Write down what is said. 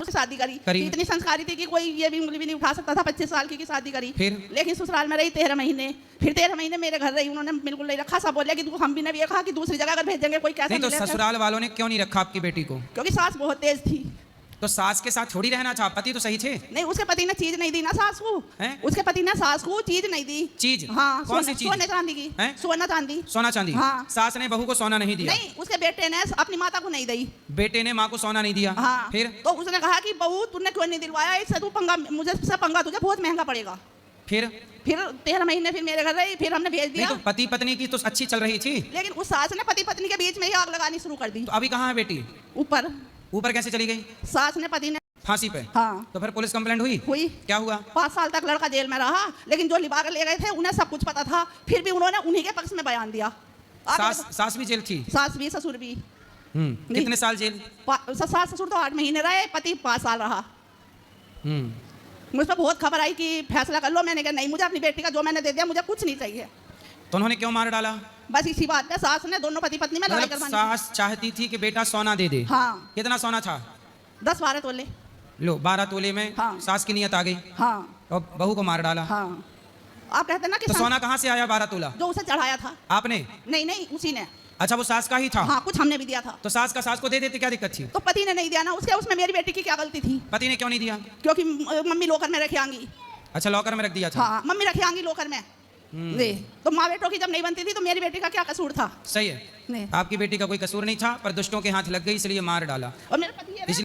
तो उसकी शादी करी। इतनी संस्कारी थी कि कोई ये भी उंगली भी नहीं उठा सकता था। 25 साल की शादी करी। फिर लेकिन ससुराल में रही 13 महीने। फिर 13 महीने मेरे घर रही, उन्होंने बिल्कुल नहीं रखा। सब बोले कि हम भी ने भी कहा कि दूसरी जगह अगर भेजेंगे कोई कैसा नहीं, तो ससुराल वालों ने क्यों नहीं रखा आपकी बेटी को? क्योंकि सास बहुत तेज थी। तो सास के साथ थोड़ी रहना चाह, पति तो सही थे। नहीं, उसके पति ने चीज नहीं दी ना सास को। उसके पति ने सास को चीज नहीं दी। चीज? हाँ, कौन सी चीज? सोने चांदी की। सोना चांदी। सोना चांदी? हाँ। सास ने बहू को सोना नहीं दिया? नहीं, उसके बेटे ने अपनी माता को नहीं दी। बेटे ने माँ को सोना नहीं दिया? हाँ। फिर तो उसने कहा कि बहू तूने क्यों नहीं दिलवाया, इससे तू पंगा, मुझे से पंगा तुझे बहुत महंगा पड़ेगा। फिर 13 महीने फिर मेरे घर रही, फिर हमने भेज दिया। नहीं, तो पति पत्नी की तो अच्छी चल रही थी। लेकिन उस सास ने पति पत्नी के बीच में ही आग लगानी शुरू कर दी। तो अभी कहाँ है बेटी? ऊपर। ऊपर कैसे चली गई? सास ने पति ने फांसी पे? हाँ। तो फिर पुलिस कंप्लेंट हुई? क्या हुआ? 5 साल तक लड़का जेल में रहा, लेकिन जो लिबा कर ले गए थे उन्हें सब कुछ पता था, फिर भी उन्होंने उन्हीं के पक्ष में बयान दिया। सास भी जेल थी? सास भी, ससुर भी। कितने साल जेल? सास ससुर तो 8 महीने रहे, पति 5 साल रहा। मुझ पर बहुत खबर आई कि फैसला कर लो। मैंने कहा नहीं, मुझे अपनी बेटी का जो मैंने दे दिया, मुझे कुछ नहीं चाहिए। तो उन्होंने क्यों मार डाला? बस इसी बात पे सास ने दोनों पति पत्नी में लड़ाई करवानी। सास चाहती थी कि बेटा सोना दे दे। हाँ। कितना सोना था? 10-12 तोले। लो, 12 तोले में हाँ। सास की नियत आ गई। हाँ। और बहू को मार डाला। हाँ। आप कहते ना कि तो सोना कहाँ से आया 12 तोला? जो उसे चढ़ाया था। आपने? नहीं, उसी ने। अच्छा, वो सास का ही था? हाँ, कुछ हमने भी दिया था। तो सास का सास को दे देते, क्या दिक्कत थी? तो पति ने नहीं दिया ना, उसमें मेरी बेटी की क्या गलती थी? पति ने क्यों नहीं दिया? क्योंकि मम्मी लॉकर में रखे आएंगी। अच्छा, लॉकर में रख दिया था? हाँ, मम्मी रखे आएंगी लॉकर में। तो माँ बेटों की जब नहीं बनती थी तो मेरी बेटी का क्या कसूर था? सही है, आपकी बेटी का कोई कसूर नहीं था, पर दुष्टों के हाथ लग गई इसलिए मार डाला। और मेरे पति